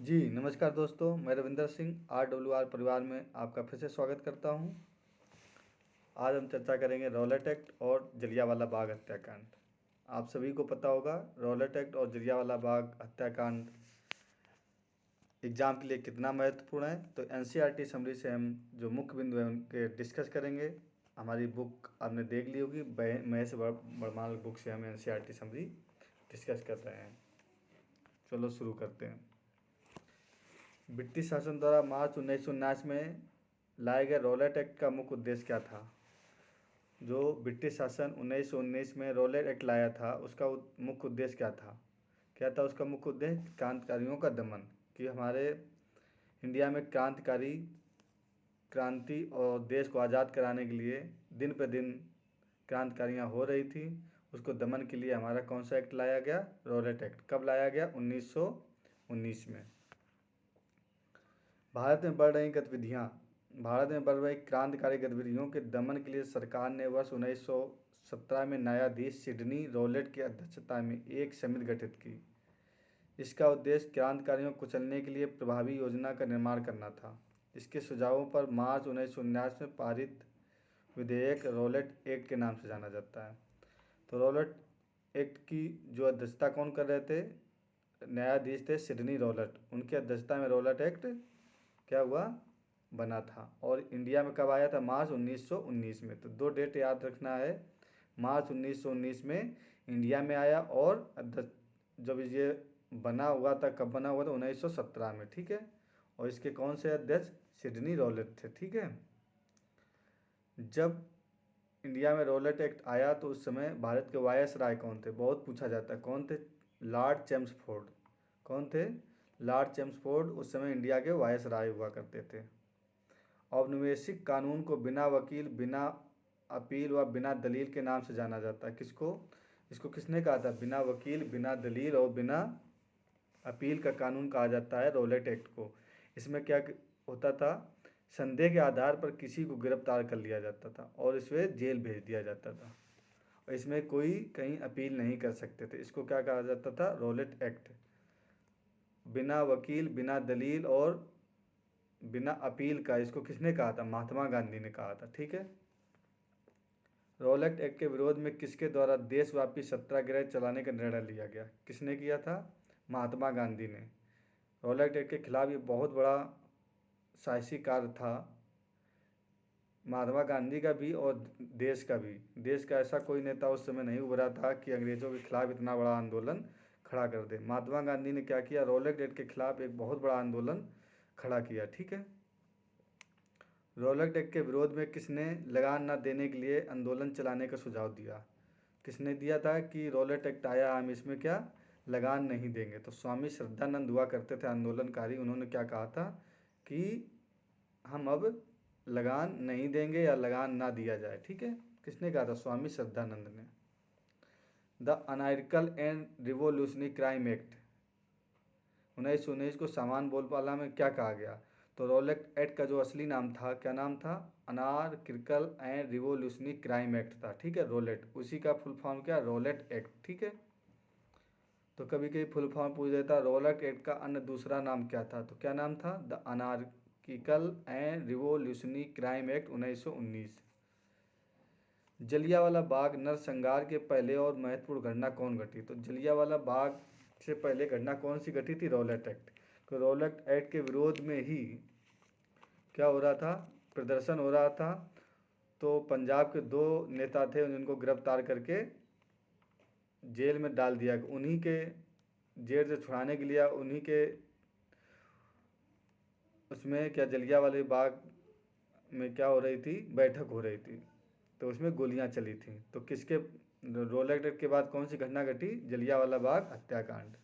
जी, नमस्कार दोस्तों, मैं रविंदर सिंह RWR परिवार में आपका फिर से स्वागत करता हूं। आज हम चर्चा करेंगे रॉलेट एक्ट और जलियांवाला बाग हत्याकांड। आप सभी को पता होगा रॉलेट एक्ट और जलियांवाला बाग हत्याकांड एग्ज़ाम के लिए कितना महत्वपूर्ण है। तो NCERT समरी से हम जो मुख्य बिंदु हैं उनके डिस्कस करेंगे। हमारी बुक आपने देख ली होगी, महेश वर्मा बुक से हम NCERT समरी डिस्कस कर रहे हैं। चलो शुरू करते हैं। ब्रिटिश शासन द्वारा मार्च 1919 में लाए गए रॉलेट एक्ट का मुख्य उद्देश्य क्या था? जो ब्रिटिश शासन 1919 में रॉलेट एक्ट लाया था उसका मुख्य उद्देश्य क्या था? क्या था उसका मुख्य उद्देश्य? क्रांतिकारियों का दमन। कि हमारे इंडिया में क्रांति और देश को आज़ाद कराने के लिए दिन पर दिन क्रांतिकारियाँ हो रही थी, उसको दमन के लिए हमारा कौन सा एक्ट लाया गया? Rowlatt act. कब लाया गया? 1919 में। भारत में बढ़ रही क्रांतिकारी गतिविधियों के दमन के लिए सरकार ने वर्ष 1917 में न्यायाधीश सिडनी रॉलेट की अध्यक्षता में एक समिति गठित की। इसका उद्देश्य क्रांतिकारियों को कुचलने के लिए प्रभावी योजना का निर्माण करना था। इसके सुझावों पर मार्च 1919 में पारित विधेयक रॉलेट एक्ट के नाम से जाना जाता है। तो रॉलेट एक्ट की जो अध्यक्षता कौन कर रहे थे? न्यायाधीश थे सिडनी रॉलेट। उनकी अध्यक्षता में रॉलेट एक्ट क्या हुआ? बना था। और इंडिया में कब आया था? मार्च 1919 में। तो दो डेट याद रखना है। मार्च 1919 में इंडिया में आया और जब ये बना हुआ था, कब बना हुआ था? 1917 में। ठीक है। और इसके कौन से अध्यक्ष? सिडनी रॉलेट थे। ठीक है। जब इंडिया में रॉलेट एक्ट आया तो उस समय भारत के वायसराय कौन थे? बहुत पूछा जाता है। कौन थे? Lord Chelmsford. कौन थे? लॉर्ड चेम्सफोर्ड उस समय इंडिया के वायसराय हुआ करते थे। औपनिवेशिक कानून को बिना वकील, बिना अपील व बिना दलील के नाम से जाना जाता है। किसको? इसको किसने कहा था? बिना वकील, बिना दलील और बिना अपील का कानून कहा जाता है रॉलेट एक्ट को। इसमें क्या होता था? संदेह के आधार पर किसी को गिरफ्तार कर लिया जाता था और इसे जेल भेज दिया जाता था। और इसमें कोई कहीं अपील नहीं कर सकते थे। इसको क्या कहा जाता था? Rowlatt act. बिना वकील, बिना दलील और बिना अपील का। इसको किसने कहा था? महात्मा गांधी ने कहा था। ठीक है। रॉलेट एक्ट के विरोध में किसके द्वारा देशव्यापी सत्याग्रह चलाने का निर्णय लिया गया? किसने किया था? महात्मा गांधी ने। रॉलेट एक्ट के खिलाफ ये बहुत बड़ा साहसी कार्य था, महात्मा गांधी का भी और देश का भी। देश का ऐसा कोई नेता उस समय नहीं उभरा था कि अंग्रेज़ों के खिलाफ इतना बड़ा आंदोलन खड़ा कर दे। महात्मा गांधी ने क्या किया? रॉलेट एक्ट के खिलाफ एक बहुत बड़ा आंदोलन खड़ा किया। ठीक है। रॉलेट एक्ट के विरोध में किसने लगान न देने के लिए आंदोलन चलाने का सुझाव दिया? किसने दिया था कि रॉलेट एक्ट आया, हम इसमें क्या लगान नहीं देंगे? तो स्वामी श्रद्धानंद हुआ करते थे आंदोलनकारी। उन्होंने क्या कहा था कि हम अब लगान नहीं देंगे या लगान ना दिया जाए। ठीक है। किसने कहा था? स्वामी श्रद्धानंद ने। The anarchical and revolutionary crime act 1919 को सामान्य बोलबाला में क्या कहा गया? तो रॉलेट एक्ट का जो असली नाम था, क्या नाम था? अनार्कल एंड रिवोल्यूशनरी क्राइम एक्ट था। ठीक है। रॉलेट, उसी का फुल फॉर्म क्या? Rowlatt act. ठीक है। तो कभी कभी फुल फॉर्म पूछ देता रॉलेट एक्ट का अन्य दूसरा नाम क्या था? तो क्या नाम था? The anarchical and revolutionary crime act 1919। Jallianwala Bagh नरसंहार के पहले और महत्वपूर्ण घटना कौन घटी? तो जलियांवाला बाग से पहले घटना कौन सी घटी थी? Rowlatt act. तो रॉलेट एक्ट के विरोध में ही क्या हो रहा था? प्रदर्शन हो रहा था। तो पंजाब के दो नेता थे, जिनको गिरफ्तार करके जेल में डाल दिया। उन्हीं के जेल से छुड़ाने के लिए उन्हीं के उसमें क्या जलियांवाला बाग में क्या हो रही थी? बैठक हो रही थी। तो उसमें गोलियां चली थी। तो किसके? रॉलेट एक्ट के बाद कौन सी घटना घटी? जलियांवाला बाग हत्याकांड।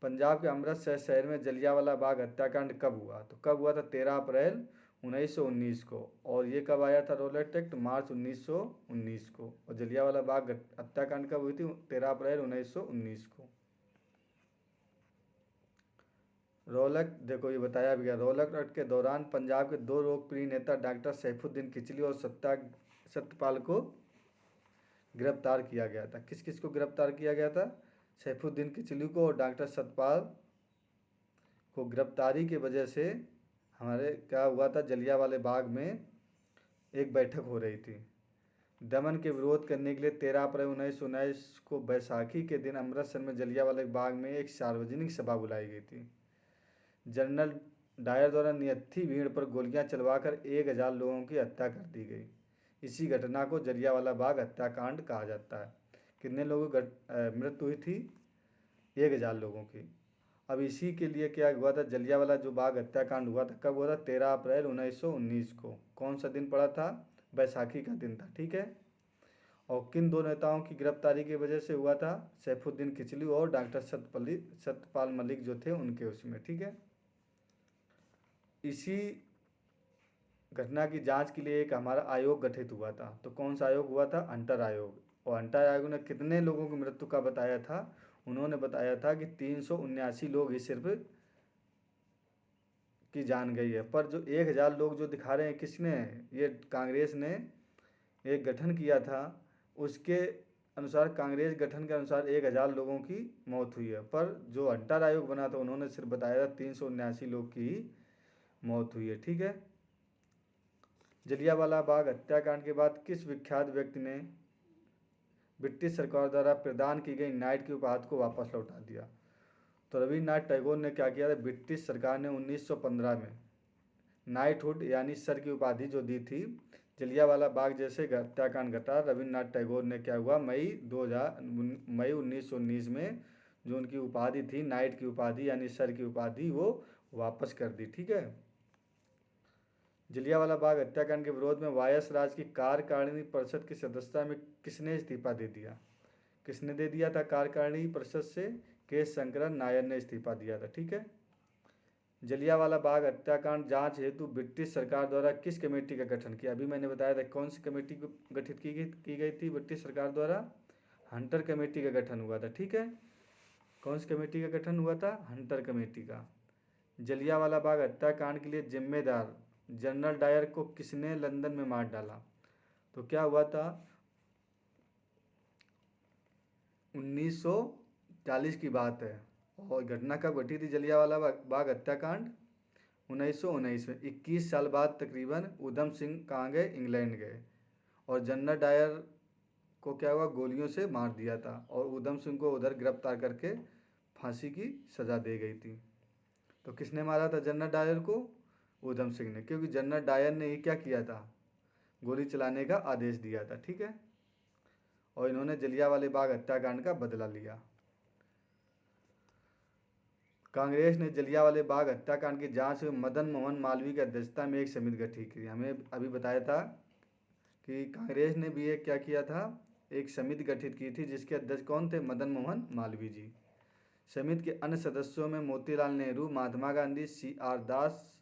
पंजाब के अमृतसर शहर में जलियांवाला बाग हत्याकांड कब हुआ? तो कब हुआ था? 13 अप्रैल 1919 को। और ये कब आया था रॉलेट एक्ट? मार्च 1919 को। और जलियांवाला बाग हत्याकांड कब हुई थी? 13 अप्रैल 1919 को। रॉलेट, देखो ये बताया भी गया। रॉलेट एक्ट के दौरान पंजाब के दो लोकप्रिय नेता डॉक्टर सैफुद्दीन किचली और सत्यपाल को गिरफ्तार किया गया था। किस किस को गिरफ्तार किया गया था? सैफुद्दीन किचलू को और डॉक्टर सत्यपाल को गिरफ्तारी की वजह से हमारे क्या हुआ था, जलियांवाला बाग में एक बैठक हो रही थी। दमन के विरोध करने के लिए 13 अप्रैल 1919 को बैसाखी के दिन अमृतसर में जलियांवाला बाग में एक सार्वजनिक सभा बुलाई गई थी। जनरल डायर द्वारा नियत्थी भीड़ पर गोलियां चलवाकर 1000 लोगों की हत्या कर दी गई। इसी घटना को जलियांवाला बाग हत्याकांड कहा जाता है। कितने लोगों की मृत्यु हुई थी? 1000 लोगों की। अब इसी के लिए क्या हुआ था, जलियांवाला जो बाग हत्याकांड हुआ था, कब हुआ था? 13 अप्रैल 1919 को। कौन सा दिन पड़ा था? बैसाखी का दिन था, ठीक है। और किन दो नेताओं की गिरफ्तारी की वजह से हुआ था? सैफुद्दीन किचलू और डॉक्टर सत्यपाल मलिक जो थे उनके उसमें, ठीक है। इसी घटना की जांच के लिए एक हमारा आयोग गठित हुआ था। तो कौन सा आयोग हुआ था? हंटर आयोग। और हंटर आयोग ने कितने लोगों की मृत्यु का बताया था? उन्होंने बताया था कि 379 लोग ही सिर्फ की जान गई है। पर जो 1000 लोग जो दिखा रहे हैं, किसने? ये कांग्रेस ने एक गठन किया था, उसके अनुसार, कांग्रेस गठन के अनुसार 1000 लोगों की मौत हुई है। पर जो हंटर आयोग बना था उन्होंने सिर्फ बताया था 379 लोग की ही मौत हुई है, ठीक है। जलियांवाला बाग हत्याकांड के बाद किस विख्यात व्यक्ति ने ब्रिटिश सरकार द्वारा प्रदान की गई नाइट की उपाधि को वापस लौटा दिया? तो रविन्द्रनाथ टैगोर ने क्या किया था? ब्रिटिश सरकार ने 1915 में नाइटहुड यानी सर की उपाधि जो दी थी, जलियांवाला बाग जैसे हत्याकांड घटा, रविन्द्रनाथ टैगोर ने क्या हुआ, मई 1919 में जो उनकी उपाधि थी, नाइट की उपाधि यानी सर की उपाधि, वो वापस कर दी, ठीक है। जलियांवाला बाग हत्याकांड के विरोध में वायसराय की कार्यकारिणी परिषद की सदस्यता में किसने इस्तीफा दे दिया? किसने दे दिया था कार्यकारिणी परिषद से? के शंकरन नायर ने इस्तीफा दिया था, ठीक है। जलियांवाला बाग हत्याकांड जांच हेतु ब्रिटिश सरकार द्वारा किस कमेटी का गठन किया? अभी मैंने बताया था कौन सी कमेटी को गठित की गई थी ब्रिटिश सरकार द्वारा? हंटर कमेटी का गठन हुआ था, ठीक है। कौन सी कमेटी का गठन हुआ था? हंटर कमेटी का। जलियांवाला बाग हत्याकांड के लिए जिम्मेदार जनरल डायर को किसने लंदन में मार डाला? तो क्या हुआ था? 1940 की बात है। और घटना कब घटी थी जलियांवाला बाग हत्याकांड? 1919 में। 21 साल बाद तकरीबन उधम सिंह कहाँ गए? इंग्लैंड गए। और जनरल डायर को क्या हुआ? गोलियों से मार दिया था। और उधम सिंह को उधर गिरफ्तार करके फांसी की सज़ा दी गई थी। तो किसने मारा था जनरल डायर को? उधम सिंह ने, क्योंकि जनरल डायर ने ही क्या किया था? गोली चलाने का आदेश दिया था, ठीक है। और इन्होंने जलियांवाला बाग हत्याकांड का बदला लिया। कांग्रेस ने जलियांवाला बाग हत्याकांड की जांच में मदन मोहन मालवीय की अध्यक्षता में एक समिति गठित की। हमें अभी बताया था कि कांग्रेस ने भी एक क्या किया था? एक समिति गठित की थी, जिसके अध्यक्ष कौन थे? मदन मोहन मालवीय जी। समिति के अन्य सदस्यों में मोतीलाल नेहरू, महात्मा गांधी, CR दास,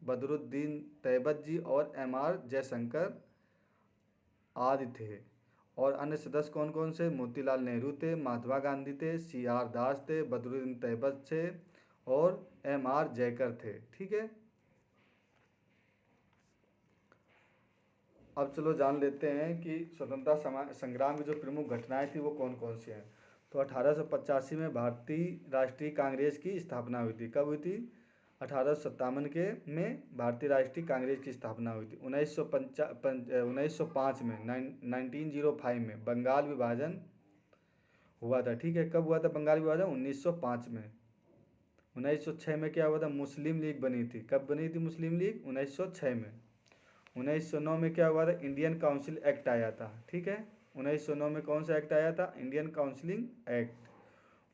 बदरुद्दीन तैयबत जी और MR जयशंकर आदि थे। और अन्य सदस्य कौन कौन से? मोतीलाल नेहरू थे, महात्मा गांधी थे, CR दास थे, बदरुद्दीन तैयबत थे और MR जयकर थे, ठीक है। अब चलो जान लेते हैं कि स्वतंत्रता संग्राम की जो प्रमुख घटनाएं थी वो कौन कौन सी हैं। तो 1885 में भारतीय राष्ट्रीय कांग्रेस की स्थापना हुई थी। कब हुई थी? 1857 के में भारतीय राष्ट्रीय कांग्रेस की स्थापना हुई थी। 1905 में 1905 में बंगाल विभाजन हुआ था, ठीक है। कब हुआ था बंगाल विभाजन? 1905 में। 1906 में क्या हुआ था? मुस्लिम लीग बनी थी। कब बनी थी मुस्लिम लीग? 1906 में। 1909 में क्या हुआ था? इंडियन काउंसिल एक्ट आया था, ठीक है। 1909 में कौन सा एक्ट आया था? Indian counselling act.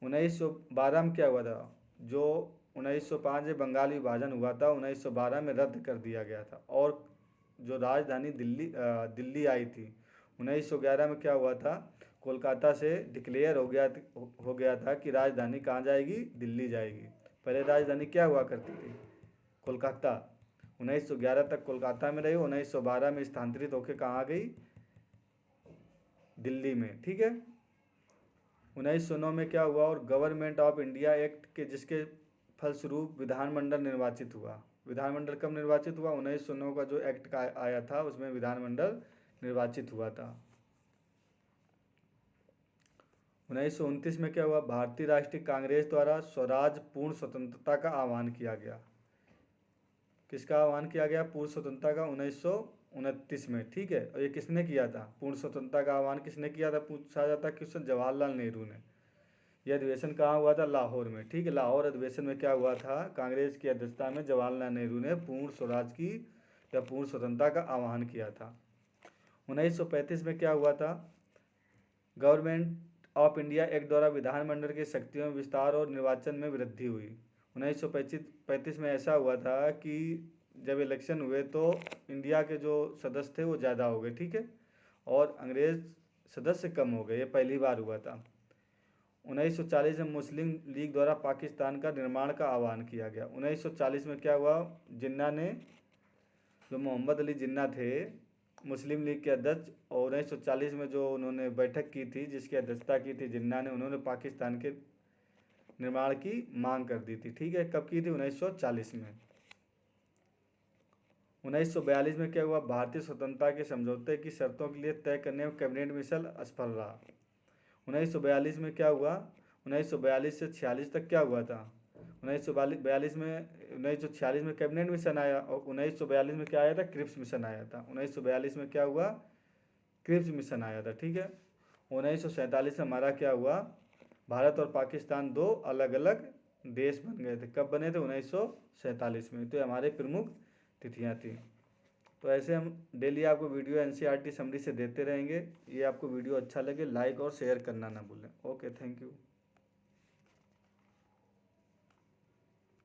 1912 में क्या हुआ था? जो 1905 में बंगाल विभाजन हुआ था, 1912 में रद्द कर दिया गया था। और जो राजधानी दिल्ली आई थी, 1911 में क्या हुआ था? कोलकाता से डिक्लेयर हो गया था कि राजधानी कहाँ जाएगी? दिल्ली जाएगी। पहले राजधानी क्या हुआ करती थी? कोलकाता। 1911 तक कोलकाता में रही, 1912 में स्थानांतरित होकर कहाँ आ गई? दिल्ली में, ठीक है। 1909 में क्या हुआ? और गवर्नमेंट ऑफ इंडिया एक्ट के जिसके फलस्वरूप विधानमंडल निर्वाचित हुआ। विधानमंडल कब निर्वाचित हुआ? 1909 का जो एक्ट का आया था उसमें विधानमंडल निर्वाचित हुआ था। 1929 में क्या हुआ, भारतीय राष्ट्रीय कांग्रेस द्वारा स्वराज पूर्ण स्वतंत्रता का आह्वान किया गया। किसका आह्वान किया गया, पूर्ण स्वतंत्रता का, 1929 में, ठीक है। और ये किसने किया था, पूर्ण स्वतंत्रता का आह्वान किसने किया था, पूछा जाता है क्वेश्चन, जवाहरलाल नेहरू ने। यह अधिवेशन कहाँ हुआ था, लाहौर में, ठीक है। लाहौर अधिवेशन में क्या हुआ था, कांग्रेस की अध्यक्षता में जवाहरलाल नेहरू ने पूर्ण स्वराज की या पूर्ण स्वतंत्रता का आह्वान किया था। 1935 में क्या हुआ था, गवर्नमेंट ऑफ इंडिया एक्ट द्वारा विधानमंडल की शक्तियों में विस्तार और निर्वाचन में वृद्धि हुई। 1935 में ऐसा हुआ था कि जब इलेक्शन हुए तो इंडिया के जो सदस्य थे वो ज़्यादा हो गए, ठीक है, और अंग्रेज सदस्य कम हो गए, ये पहली बार हुआ था। 1940 में मुस्लिम लीग द्वारा पाकिस्तान का निर्माण का आह्वान किया गया। 1940 में क्या हुआ, जिन्ना ने, जो मोहम्मद अली जिन्ना थे मुस्लिम लीग के अध्यक्ष, और 1940 में जो उन्होंने बैठक की थी जिसकी अध्यक्षता की थी जिन्ना ने, उन्होंने पाकिस्तान के निर्माण की मांग कर दी थी, ठीक है। कब की थी, 1940 में। 1942 में क्या हुआ, भारतीय स्वतंत्रता के समझौते की शर्तों के लिए तय करने में कैबिनेट मिशन असफल रहा। 1942 में क्या हुआ, 1942 से 46 तक क्या हुआ था, 1942 में, 1946 में कैबिनेट मिशन आया, और 1942 में क्या आया था, क्रिप्स मिशन आया था। 1942 में क्या हुआ, क्रिप्स मिशन आया था, ठीक है। 1947 में हमारा क्या हुआ, भारत और पाकिस्तान दो अलग अलग देश बन गए थे। कब बने थे, 1947 में। तो ये हमारे प्रमुख तिथियाँ थी। तो ऐसे हम डेली आपको वीडियो एनसीईआरटी समरी से देते रहेंगे। ये आपको वीडियो अच्छा लगे लाइक और शेयर करना ना भूलें। Okay, thank you.